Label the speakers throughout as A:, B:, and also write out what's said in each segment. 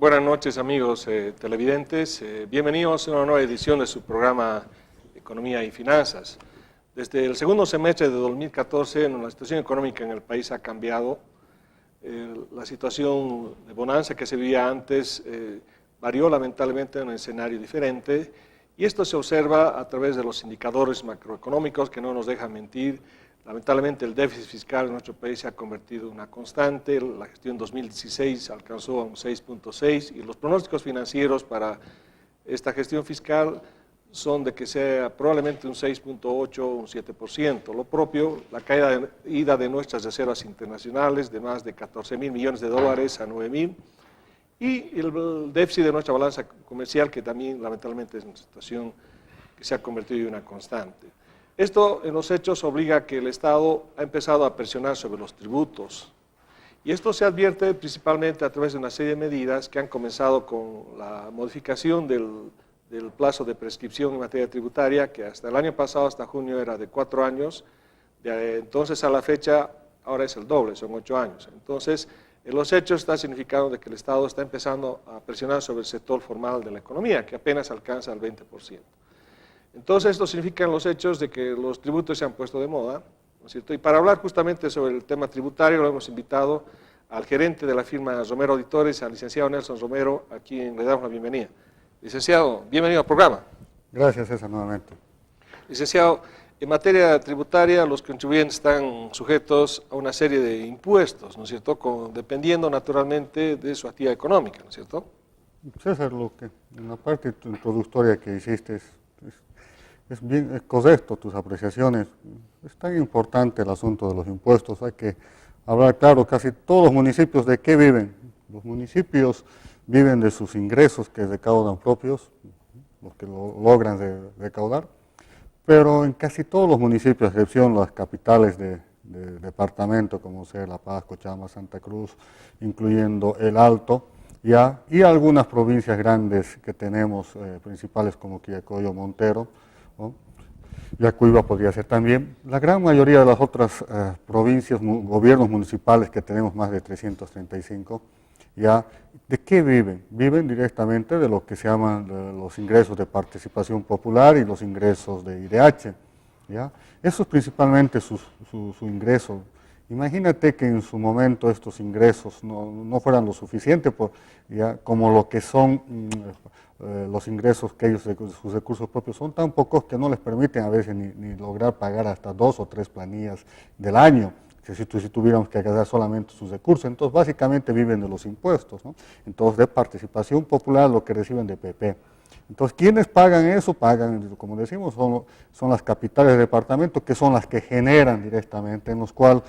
A: Buenas noches, amigos televidentes. Bienvenidos a una nueva edición de su programa Economía y Finanzas. Desde el segundo semestre de 2014, la situación económica en el país ha cambiado. La situación de bonanza que se vivía antes varió lamentablemente en un escenario diferente, y esto se observa a través de los indicadores macroeconómicos que no nos dejan mentir. Lamentablemente el déficit fiscal en nuestro país se ha convertido en una constante. La gestión 2016 alcanzó a un 6.6 y los pronósticos financieros para esta gestión fiscal son de que sea probablemente un 6.8 o un 7%. Lo propio, la caída de nuestras reservas internacionales de más de 14.000 millones de dólares a 9.000, y el déficit de nuestra balanza comercial, que también lamentablemente es una situación que se ha convertido en una constante. Esto en los hechos obliga a que el Estado ha empezado a presionar sobre los tributos, y esto se advierte principalmente a través de una serie de medidas que han comenzado con la modificación del plazo de prescripción en materia tributaria, que hasta el año pasado, hasta junio, era de 4 años, de entonces a la fecha ahora es el doble, son 8 años. Entonces, en los hechos está significando de que el Estado está empezando a presionar sobre el sector formal de la economía, que apenas alcanza el 20%. Entonces, esto significa en los hechos de que los tributos se han puesto de moda, ¿no es cierto? Y para hablar justamente sobre el tema tributario, lo hemos invitado al gerente de la firma Romero Auditores, al licenciado Nelson Romero, a quien le damos la bienvenida. Licenciado, bienvenido al programa.
B: Gracias, César, nuevamente.
A: Licenciado, en materia tributaria, los contribuyentes están sujetos a una serie de impuestos, ¿no es cierto?, dependiendo naturalmente de su actividad económica, ¿no es cierto?
B: César, en la parte introductoria que hiciste es correcto tus apreciaciones. Es tan importante el asunto de los impuestos, hay que hablar claro. Casi todos los municipios, ¿de qué viven? Los municipios viven de sus ingresos que recaudan propios, los que lo logran recaudar, pero en casi todos los municipios, a excepción las capitales de departamento, como sea La Paz, Cochabamba, Santa Cruz, incluyendo El Alto, y algunas provincias grandes que tenemos, principales como Quillacollo, Montero, ¿no? Yacuiba podría ser también. La gran mayoría de las otras provincias, gobiernos municipales que tenemos, más de 335, ¿de qué viven? Viven directamente de lo que se llaman los ingresos de participación popular y los ingresos de IDH, ¿ya? Eso es principalmente su ingreso. Imagínate que en su momento estos ingresos no fueran lo suficiente como lo que son los ingresos que ellos, sus recursos propios, son tan pocos que no les permiten a veces ni lograr pagar hasta 2 o 3 planillas del año, que si tuviéramos que agarrar solamente sus recursos. Entonces básicamente viven de los impuestos, ¿no? Entonces de participación popular, lo que reciben de PP. Entonces, ¿quiénes pagan eso? Pagan, como decimos, son las capitales de departamento, que son las que generan directamente, en los cuales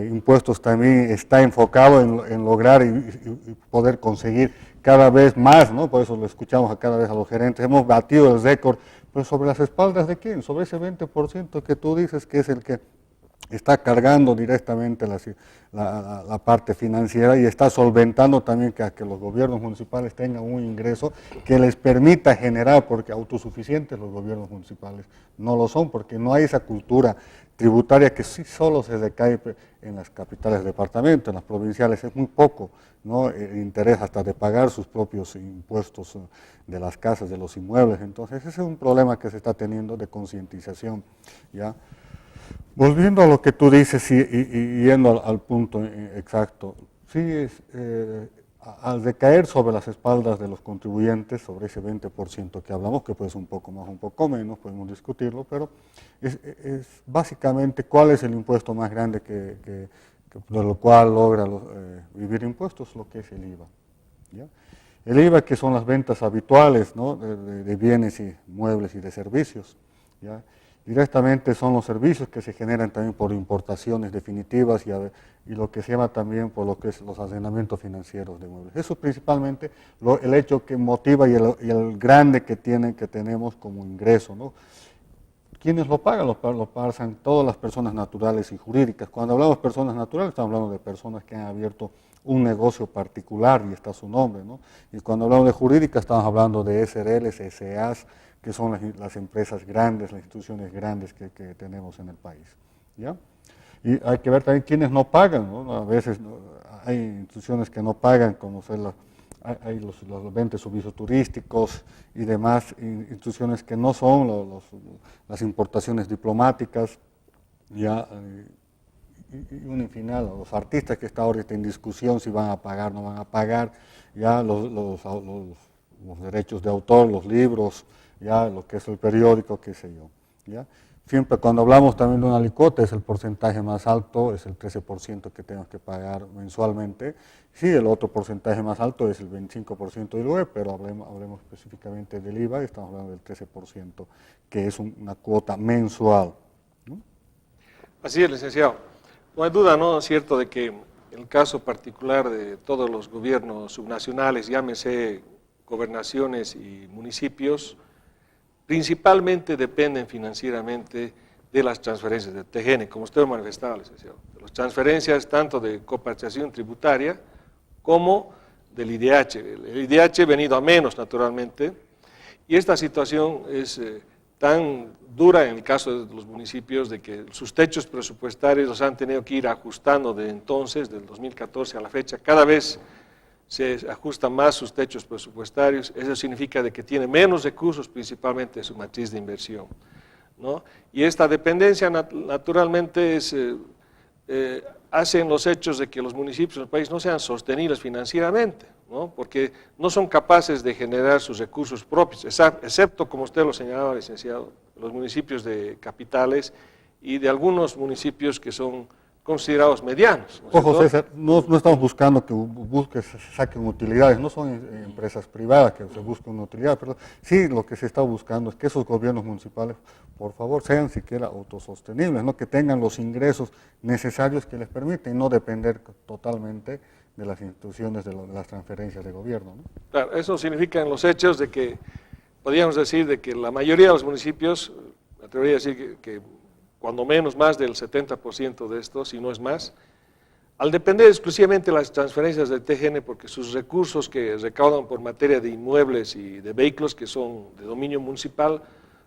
B: impuestos también está enfocado en lograr y poder conseguir cada vez más, ¿no? Por eso lo escuchamos cada vez a los gerentes. Hemos batido el récord, pero ¿sobre las espaldas de quién? Sobre ese 20% que tú dices que es el que está cargando directamente la parte financiera, y está solventando también que los gobiernos municipales tengan un ingreso que les permita generar, porque autosuficientes los gobiernos municipales no lo son, porque no hay esa cultura tributaria que sí solo se recae en las capitales de departamento. En las provinciales es muy poco, ¿no?, el interés hasta de pagar sus propios impuestos de las casas, de los inmuebles. Entonces ese es un problema que se está teniendo de concientización, ¿ya? Volviendo a lo que tú dices y yendo al punto exacto, sí, al recaer sobre las espaldas de los contribuyentes, sobre ese 20% que hablamos, que puede ser un poco más, un poco menos, podemos discutirlo, pero es básicamente cuál es el impuesto más grande de lo cual logra vivir impuestos, lo que es el IVA, ¿ya? El IVA, que son las ventas habituales, ¿no?, de bienes y muebles y de servicios, ¿ya? Directamente son los servicios que se generan también por importaciones definitivas y lo que se llama también por lo que es los arrendamientos financieros de muebles. Eso es principalmente el hecho que motiva y el grande que tenemos como ingreso, ¿no? ¿Quiénes lo pagan? Lo pagan todas las personas naturales y jurídicas. Cuando hablamos de personas naturales, estamos hablando de personas que han abierto un negocio particular y está su nombre, ¿no? Y cuando hablamos de jurídicas, estamos hablando de SRLs, SAs, que son las empresas grandes, las instituciones grandes que tenemos en el país, ¿ya? Y hay que ver también quiénes no pagan, ¿no? A veces hay instituciones que no pagan, como son hay los 20 servicios turísticos y demás instituciones que no son las importaciones diplomáticas, ya, y un final, los artistas que están ahorita en discusión si van a pagar o no van a pagar, ya los derechos de autor, los libros, ya lo que es el periódico, qué sé yo, ya. Siempre cuando hablamos también de una alícuota es el porcentaje más alto, es el 13% que tenemos que pagar mensualmente. Sí, el otro porcentaje más alto es el 25% del IVA, pero hablemos específicamente del IVA, estamos hablando del 13%, que es una cuota mensual, ¿no?
A: Así es, licenciado. No hay duda, ¿no?, cierto, de que el caso particular de todos los gobiernos subnacionales, llámese gobernaciones y municipios, principalmente dependen financieramente de las transferencias de TGN, como usted lo manifestaba, licenciado, de las transferencias tanto de coparticipación tributaria como del IDH. El IDH ha venido a menos, naturalmente, y esta situación es tan dura en el caso de los municipios de que sus techos presupuestarios los han tenido que ir ajustando de entonces, del 2014 a la fecha, cada vez se ajustan más sus techos presupuestarios. Eso significa de que tiene menos recursos, principalmente de su matriz de inversión, ¿no? Y esta dependencia naturalmente hacen los hechos de que los municipios del país no sean sostenibles financieramente, ¿no?, porque no son capaces de generar sus recursos propios, excepto, como usted lo señalaba, licenciado, los municipios de capitales y de algunos municipios que son considerados medianos, ¿no?
B: Ojo, César, no estamos buscando que se saquen utilidades, no son empresas privadas que se busquen una utilidad, pero sí lo que se está buscando es que esos gobiernos municipales, por favor, sean siquiera autosostenibles, ¿no?, que tengan los ingresos necesarios que les permiten no depender totalmente de las instituciones de las transferencias de gobierno, ¿no?
A: Claro, eso significa en los hechos de que, podríamos decir, de que la mayoría de los municipios, me atrevería a decir que cuando menos más del 70% de estos, si no es más, al depender exclusivamente de las transferencias del TGN, porque sus recursos que recaudan por materia de inmuebles y de vehículos que son de dominio municipal,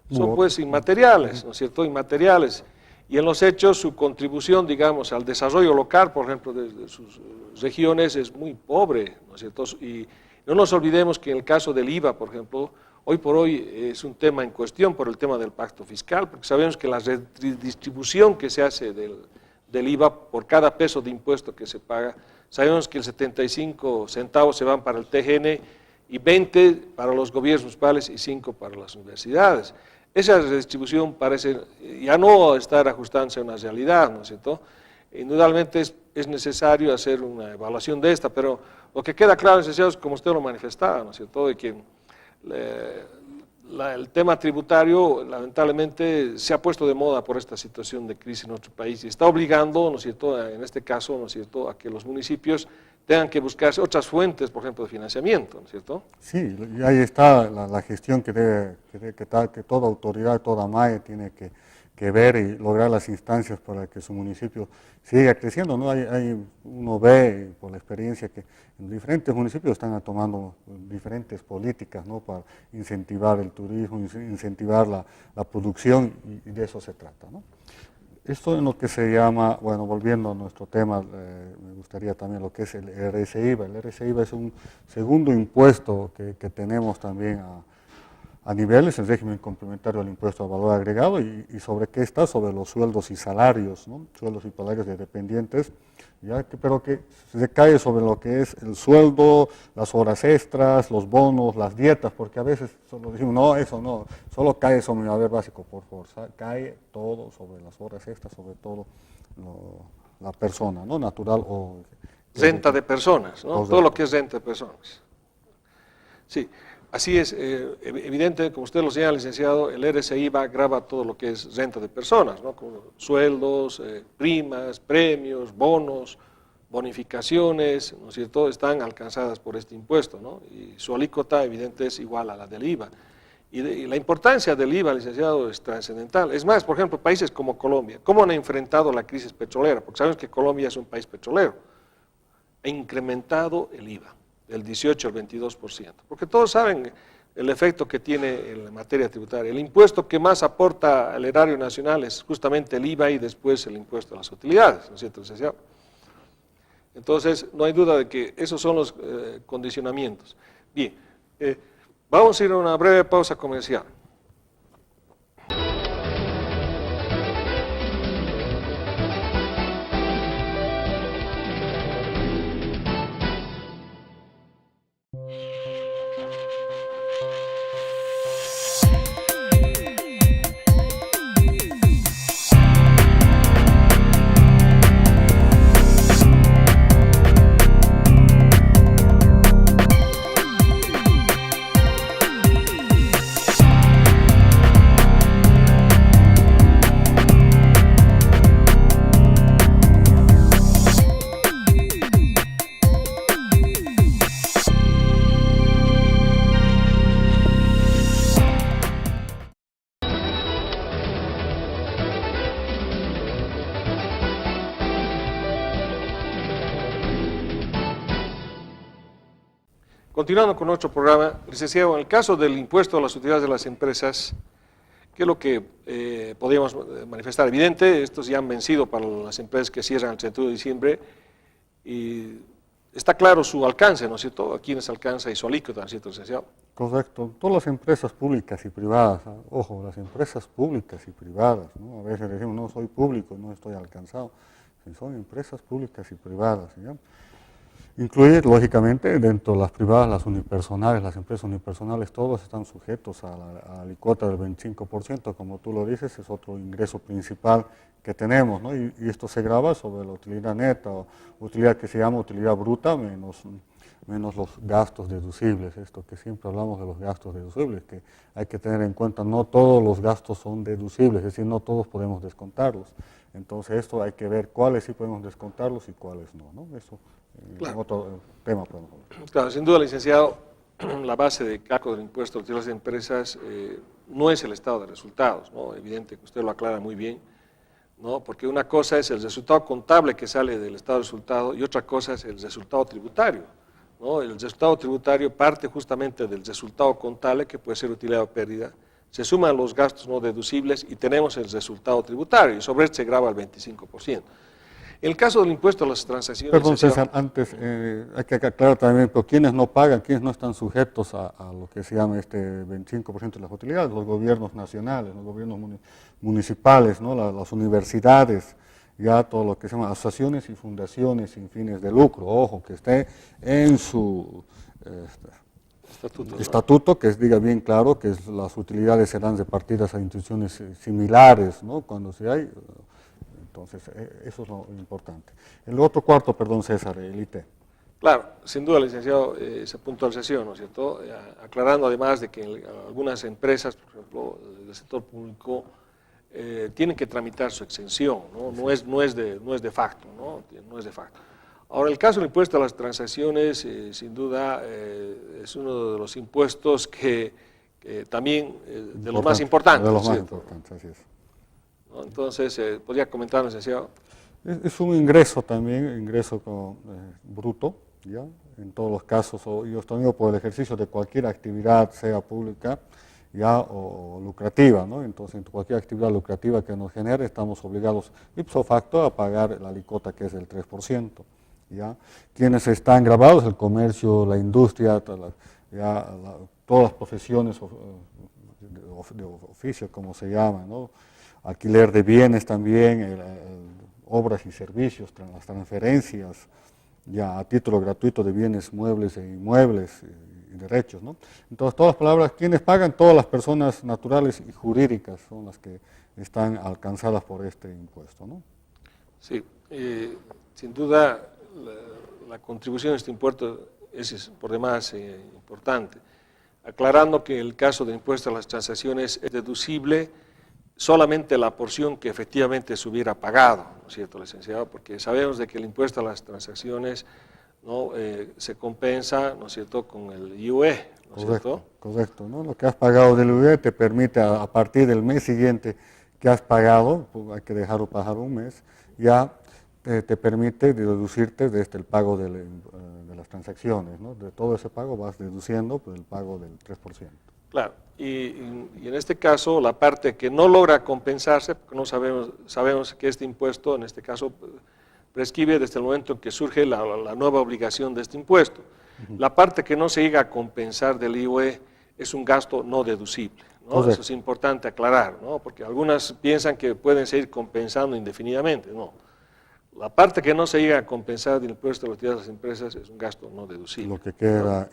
A: son pues inmateriales, ¿no es cierto?, inmateriales, y en los hechos su contribución, digamos, al desarrollo local, por ejemplo, de sus regiones es muy pobre, ¿no es cierto?, y no nos olvidemos que en el caso del IVA, por ejemplo, hoy por hoy es un tema en cuestión por el tema del pacto fiscal, porque sabemos que la redistribución que se hace del IVA por cada peso de impuesto que se paga, sabemos que el 75 centavos se van para el TGN y 20 para los gobiernos municipales y 5 para las universidades. Esa redistribución parece ya no estar ajustándose a una realidad, ¿no es cierto? Indudablemente es necesario hacer una evaluación de esta, pero lo que queda claro, licenciado, es como usted lo manifestaba, ¿no es cierto?, de que el tema tributario lamentablemente se ha puesto de moda por esta situación de crisis en nuestro país y está obligando, ¿no es cierto?, en este caso, ¿no es cierto?, a que los municipios tengan que buscar otras fuentes, por ejemplo, de financiamiento, ¿no es cierto?
B: Sí, y ahí está la gestión que toda autoridad, toda MAE tiene que ver y lograr las instancias para que su municipio siga creciendo, ¿no? Uno ve por la experiencia que en diferentes municipios están tomando diferentes políticas, ¿no?, para incentivar el turismo, incentivar la producción, y de eso se trata, ¿no? Esto en lo que se llama, bueno, volviendo a nuestro tema, me gustaría también lo que es el RSIVA. El RSIVA es un segundo impuesto que tenemos también a niveles, el régimen complementario al impuesto al valor agregado, y sobre qué está, sobre los sueldos y salarios, ¿no?, sueldos y salarios de dependientes, pero que recae sobre lo que es el sueldo, las horas extras, los bonos, las dietas, porque a veces solo decimos, no, eso no, solo cae sobre mi haber básico, por favor, cae todo sobre las horas extras, sobre todo la persona, ¿no?, natural o...
A: Renta de personas, ¿no?, todo lo que es renta de personas. Sí. Así es, evidente, como usted lo señala, licenciado, el RSIVA grava todo lo que es renta de personas, ¿no?, como sueldos, primas, premios, bonos, bonificaciones, ¿no es cierto?, están alcanzadas por este impuesto, ¿no?, y su alícuota evidente es igual a la del IVA. Y la importancia del IVA, licenciado, es trascendental. Es más, por ejemplo, países como Colombia, ¿cómo han enfrentado la crisis petrolera? Porque sabemos que Colombia es un país petrolero. Ha incrementado el IVA del 18 al 22%, porque todos saben el efecto que tiene en la materia tributaria. El impuesto que más aporta al erario nacional es justamente el IVA y después el impuesto a las utilidades, ¿no es cierto, licenciado? Entonces, no hay duda de que esos son los condicionamientos. Bien, vamos a ir a una breve pausa comercial. Continuando con nuestro programa, licenciado, en el caso del impuesto a las utilidades de las empresas, ¿qué es lo que podríamos manifestar? Evidente, estos ya han vencido para las empresas que cierran el 31 de diciembre y está claro su alcance, ¿no es cierto? ¿A quiénes alcanza y su alícuota, ¿no es cierto, licenciado?
B: Correcto. Todas las empresas públicas y privadas, ojo, las empresas públicas y privadas, ¿no? A veces decimos, no soy público, no estoy alcanzado. Son empresas públicas y privadas, ¿ya? Incluye, lógicamente, dentro de las privadas, las unipersonales, las empresas unipersonales, todos están sujetos a la alícuota del 25%, como tú lo dices, es otro ingreso principal que tenemos, ¿no? Y esto se grava sobre la utilidad neta, o utilidad que se llama utilidad bruta, menos los gastos deducibles, esto que siempre hablamos de los gastos deducibles, que hay que tener en cuenta, no todos los gastos son deducibles, es decir, no todos podemos descontarlos. Entonces, esto hay que ver cuáles sí podemos descontarlos y cuáles no, ¿no? Eso, claro. Otro tema podemos hablar.
A: Claro, sin duda, licenciado, la base de cálculo del impuesto a las empresas no es el estado de resultados, ¿no? Evidente que usted lo aclara muy bien, ¿no? Porque una cosa es el resultado contable que sale del estado de resultado y otra cosa es el resultado tributario, ¿no? El resultado tributario parte justamente del resultado contable, que puede ser utilidad o pérdida, se suman los gastos no deducibles y tenemos el resultado tributario, y sobre él se grava el 25%. En el caso del impuesto a las transacciones...
B: Perdón, César, antes hay que aclarar también, pero ¿quiénes no pagan, quiénes no están sujetos a lo que se llama este 25% de las utilidades? Los gobiernos nacionales, los gobiernos municipales, ¿no? Las universidades, ya todo lo que se llama asociaciones y fundaciones sin fines de lucro, ojo, que esté en su estatuto, que diga bien claro que las utilidades serán repartidas a instituciones similares, ¿no? Cuando se hay... Entonces, eso es lo importante. El otro cuarto, perdón, César, el IT.
A: Claro, sin duda, licenciado, esa puntualización, ¿no es cierto? Aclarando además de que algunas empresas, por ejemplo, del sector público, tienen que tramitar su exención, ¿no? Sí. No es de facto, ¿no? No es de facto. Ahora, el caso del impuesto a las transacciones, sin duda, es uno de los impuestos que también, de los más importantes.
B: De los más importantes, así es.
A: Entonces, ¿podría comentar, licenciado?
B: Es un ingreso también, ingreso bruto, ¿ya? En todos los casos, y obtenido por el ejercicio de cualquier actividad, sea pública ya o lucrativa, ¿no? Entonces, en cualquier actividad lucrativa que nos genere, estamos obligados ipso facto a pagar la alícuota que es del 3%, ¿ya? Quienes están gravados, el comercio, la industria, todas las profesiones de oficio, como se llama, ¿no? Alquiler de bienes también, obras y servicios, las transferencias ya a título gratuito de bienes muebles e inmuebles y derechos, ¿no? Entonces, todas las palabras, quienes pagan, todas las personas naturales y jurídicas son las que están alcanzadas por este impuesto, ¿no?
A: Sí, sin duda la contribución a este impuesto es por demás importante, aclarando que el caso del impuesto a las transacciones es deducible solamente la porción que efectivamente se hubiera pagado, ¿no es cierto, licenciado? Porque sabemos de que el impuesto a las transacciones, ¿no? Se compensa, ¿no es cierto?, con el IUE, ¿no es cierto?
B: Correcto, ¿no? Lo que has pagado del IUE te permite a partir del mes siguiente que has pagado, pues hay que dejarlo pasar un mes, ya te permite deducirte desde el pago de las transacciones, ¿no? De todo ese pago vas deduciendo pues, el pago del 3%.
A: Claro, y en este caso la parte que no logra compensarse, porque no sabemos que este impuesto en este caso prescribe desde el momento en que surge la nueva obligación de este impuesto. La parte que no se llega a compensar del IVA es un gasto no deducible, ¿no? Eso es importante aclarar, ¿no? Porque algunas piensan que pueden seguir compensando indefinidamente. No. La parte que no se llega a compensar del impuesto de las utilidades de las empresas es un gasto no deducible.
B: Lo que queda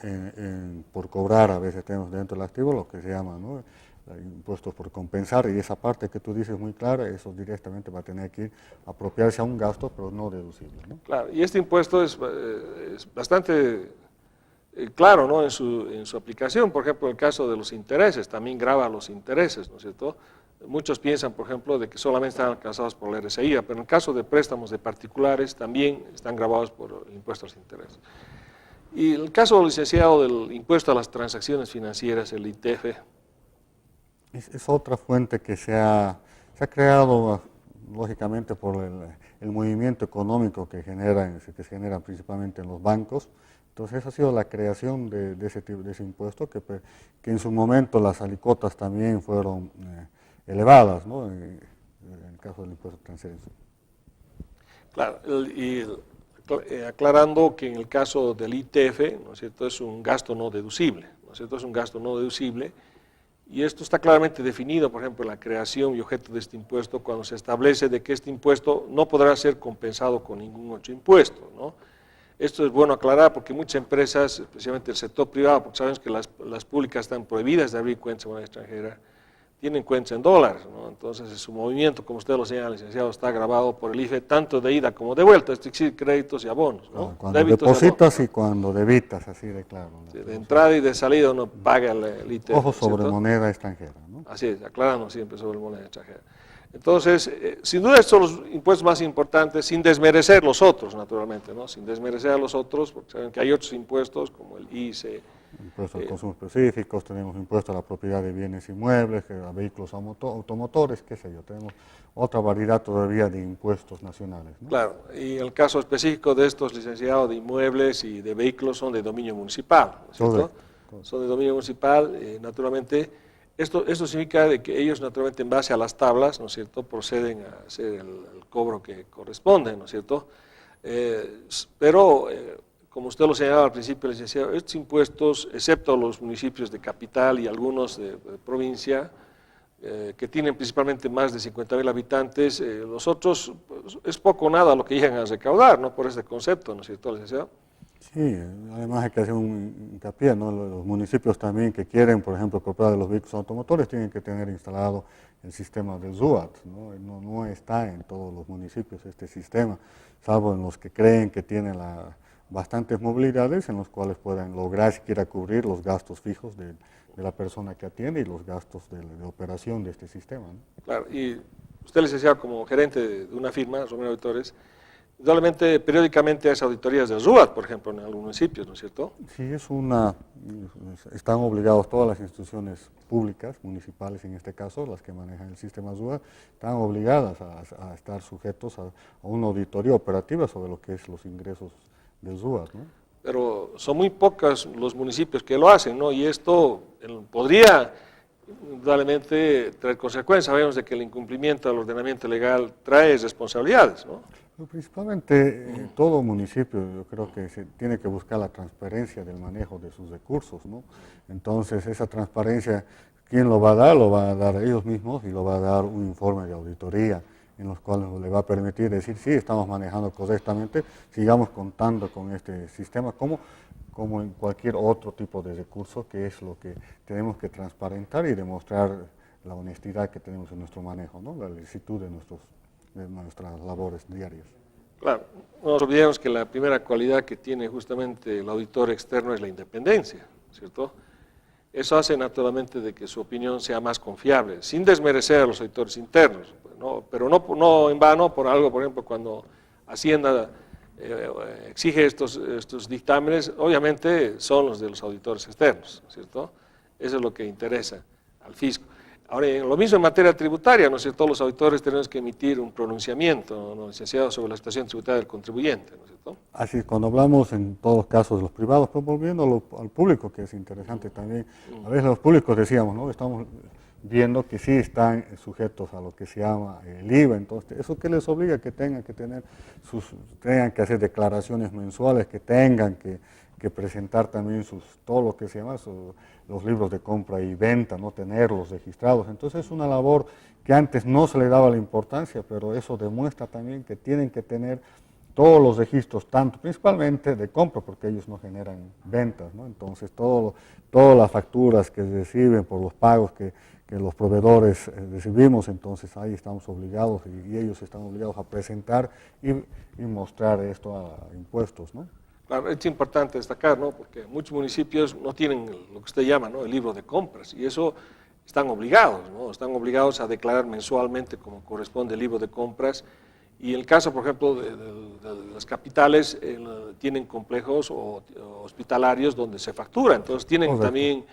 B: por cobrar, a veces tenemos dentro del activo lo que se llama, ¿no?, impuestos por compensar, y esa parte que tú dices muy clara, eso directamente va a tener que apropiarse a un gasto, pero no deducible, ¿no?
A: Claro, y este impuesto es bastante claro, ¿no?, en su aplicación. Por ejemplo, en el caso de los intereses, también grava los intereses, ¿no es cierto? Muchos piensan, por ejemplo, de que solamente están alcanzados por la RSI, pero en el caso de préstamos de particulares también están gravados por el impuesto a los intereses. Y en el caso, licenciado, del impuesto a las transacciones financieras, el ITF,
B: Es otra fuente que se ha creado, lógicamente, por el movimiento económico que se genera principalmente en los bancos. Entonces, esa ha sido la creación de ese impuesto, que en su momento las alicuotas también fueron elevadas, ¿no?, en el caso del impuesto de transferencia.
A: Claro, aclarando que en el caso del ITF, ¿no es cierto?, es un gasto no deducible, ¿no es cierto?, es un gasto no deducible, y esto está claramente definido, por ejemplo, en la creación y objeto de este impuesto, cuando se establece de que este impuesto no podrá ser compensado con ningún otro impuesto, ¿no? Esto es bueno aclarar porque muchas empresas, especialmente el sector privado, porque sabemos que las públicas están prohibidas de abrir cuentas en moneda extranjera, tienen cuentas en dólares, ¿no? Entonces su movimiento, como usted lo señala, licenciado, está grabado por el IFE tanto de ida como de vuelta, es decir, créditos y abonos, ¿no?
B: Cuando depositas y cuando debitas, así de claro, ¿no?
A: Sí, de entrada y de salida uno paga el ITF.
B: Ojo sobre moneda extranjera, ¿no?
A: Así es, aclarando siempre sobre moneda extranjera. Entonces, sin duda estos son los impuestos más importantes, sin desmerecer los otros, naturalmente, ¿no? Sin desmerecer a los otros, porque saben que hay otros impuestos como el ICE,
B: impuestos al consumo específicos, tenemos impuestos a la propiedad de bienes inmuebles, a vehículos automotores, qué sé yo, tenemos otra variedad todavía de impuestos nacionales, ¿no?
A: Claro, y el caso específico de estos licenciados de inmuebles y de vehículos son de dominio municipal, ¿no es cierto? Son de dominio municipal, naturalmente. Esto significa de que ellos, naturalmente, en base a las tablas, ¿no es cierto?, proceden a hacer el cobro que corresponde, ¿no es cierto? Pero como usted lo señalaba al principio, licenciado, estos impuestos, excepto los municipios de capital y algunos de provincia, que tienen principalmente más de 50.000 habitantes, los otros, pues, es poco o nada lo que llegan a recaudar, ¿no?, por este concepto, ¿no es cierto, licenciado?
B: Sí, además hay que hacer un hincapié, ¿no? Los municipios también que quieren, por ejemplo, comprar de los vehículos automotores, tienen que tener instalado el sistema del SUAT, ¿no? No está en todos los municipios este sistema, salvo en los que creen que tienen bastantes movilidades, en los cuales puedan lograr siquiera cubrir los gastos fijos de la persona que atiende y los gastos de operación de este sistema, ¿no?
A: Claro, y usted, licenciado, como gerente de una firma, Romero Auditores, indudablemente, periódicamente hace auditorías del SUAT, por ejemplo, en algunos municipios, ¿no es cierto?
B: Sí, están obligados todas las instituciones públicas, municipales en este caso, las que manejan el sistema SUAT, están obligadas a estar sujetos a una auditoría operativa sobre lo que es los ingresos del SUAT, ¿no?
A: Pero son muy pocos los municipios que lo hacen, ¿no? Y esto podría, indudablemente, traer consecuencias. Sabemos de que el incumplimiento del ordenamiento legal trae responsabilidades, ¿no?
B: Principalmente todo municipio, yo creo que se tiene que buscar la transparencia del manejo de sus recursos, ¿no? Entonces, esa transparencia, ¿quién lo va a dar? Lo van a dar ellos mismos y lo va a dar un informe de auditoría en los cuales le va a permitir decir, sí, estamos manejando correctamente, sigamos contando con este sistema, como en cualquier otro tipo de recurso, que es lo que tenemos que transparentar y demostrar la honestidad que tenemos en nuestro manejo, ¿no? La licitud de nuestras labores diarias.
A: Claro, no nos olvidemos que la primera cualidad que tiene justamente el auditor externo es la independencia, ¿cierto? Eso hace naturalmente de que su opinión sea más confiable, sin desmerecer a los auditores internos, ¿no? Pero no en vano, por algo, por ejemplo, cuando Hacienda exige estos dictámenes, obviamente son los de los auditores externos, ¿cierto? Eso es lo que interesa al fisco. Ahora, lo mismo en materia tributaria, ¿no es cierto? Los auditores tenemos que emitir un pronunciamiento, ¿no?, licenciado, sobre la situación tributaria del contribuyente, ¿no es cierto?
B: Así, cuando hablamos en todos los casos de los privados, pero volviendo al público, que es interesante también, a veces los públicos decíamos, ¿no?, estamos viendo que sí están sujetos a lo que se llama el IVA. Entonces, ¿eso qué les obliga? Que tengan que tener tengan que hacer declaraciones mensuales, que tengan que presentar también todo lo que se llama los libros de compra y venta, no tenerlos registrados. Entonces es una labor que antes no se le daba la importancia, pero eso demuestra también que tienen que tener todos los registros, tanto principalmente de compra, porque ellos no generan ventas, ¿no? Entonces todas las facturas que reciben por los pagos que los proveedores recibimos, entonces ahí estamos obligados y ellos están obligados a presentar y mostrar esto a impuestos, ¿no?
A: Claro, es importante destacar, ¿no? Porque muchos municipios no tienen lo que usted llama, ¿no?, el libro de compras, y eso están obligados, ¿no? Están obligados a declarar mensualmente como corresponde el libro de compras. Y en el caso, por ejemplo, de las capitales, tienen complejos hospitalarios donde se factura, entonces tienen también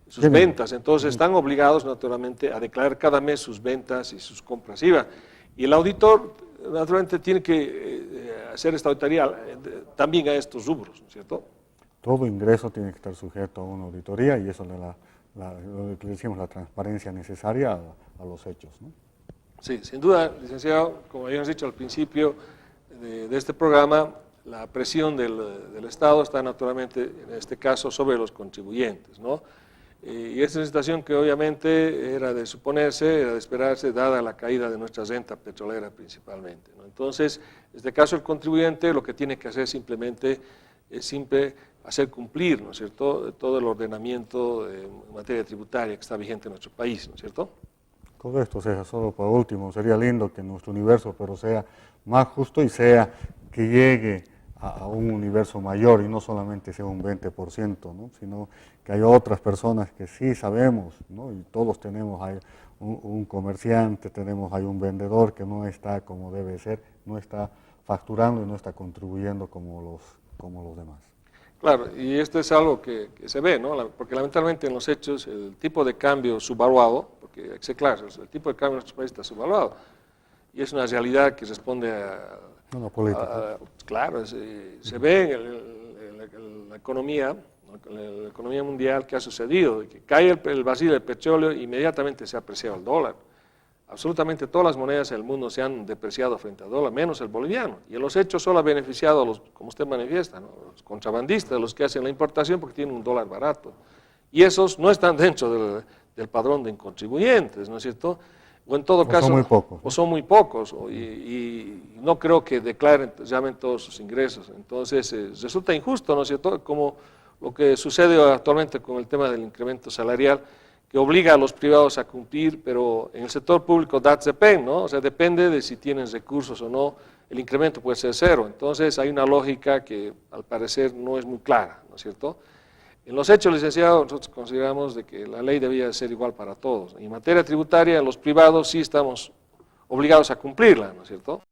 A: sus ventas, entonces están obligados naturalmente a declarar cada mes sus ventas y sus compras IVA. Y el auditor naturalmente tiene que hacer esta auditoría también a estos rubros, ¿no es cierto?
B: Todo ingreso tiene que estar sujeto a una auditoría y eso lo que decimos, la transparencia necesaria a los hechos, ¿no?
A: Sí, sin duda, licenciado, como habíamos dicho al principio de este programa, la presión del Estado está naturalmente, en este caso, sobre los contribuyentes, ¿no? Y esta es una situación que obviamente era de suponerse, era de esperarse, dada la caída de nuestra renta petrolera principalmente, ¿no? Entonces, en este caso el contribuyente lo que tiene que hacer simplemente es hacer cumplir, ¿no es cierto?, todo el ordenamiento en materia tributaria que está vigente en nuestro país, ¿no es cierto?
B: Correcto, César, solo por último, sería lindo que nuestro universo pero sea más justo y sea que llegue a un universo mayor y no solamente sea un 20%, ¿no? Sino que hay otras personas que sí sabemos, ¿no? Y todos tenemos ahí un comerciante, tenemos ahí un vendedor que no está como debe ser, no está facturando y no está contribuyendo como los demás.
A: Claro, y esto es algo que se ve, ¿no? Porque lamentablemente en los hechos el tipo de cambio subvaluado, porque hay que ser claro, el tipo de cambio en nuestro país está subvaluado, y es una realidad que responde a
B: una política.
A: Claro, se ve en la economía mundial que ha sucedido, que cae el barril del petróleo, inmediatamente se ha apreciado el dólar. Absolutamente todas las monedas del mundo se han depreciado frente al dólar, menos el boliviano. Y en los hechos solo ha beneficiado a los, como usted manifiesta, ¿no?, los contrabandistas, los que hacen la importación porque tienen un dólar barato. Y esos no están dentro del padrón de contribuyentes, ¿no es cierto? O en todo caso,
B: son muy pocos, ¿no?
A: O son muy pocos, y no creo que declaren realmente todos sus ingresos. Entonces, resulta injusto, ¿no es cierto?, como lo que sucede actualmente con el tema del incremento salarial, que obliga a los privados a cumplir, pero en el sector público that's depende, ¿no? O sea, depende de si tienen recursos o no, el incremento puede ser cero. Entonces hay una lógica que al parecer no es muy clara, ¿no es cierto? En los hechos, licenciado, nosotros consideramos de que la ley debía ser igual para todos. En materia tributaria, los privados sí estamos obligados a cumplirla, ¿no es cierto?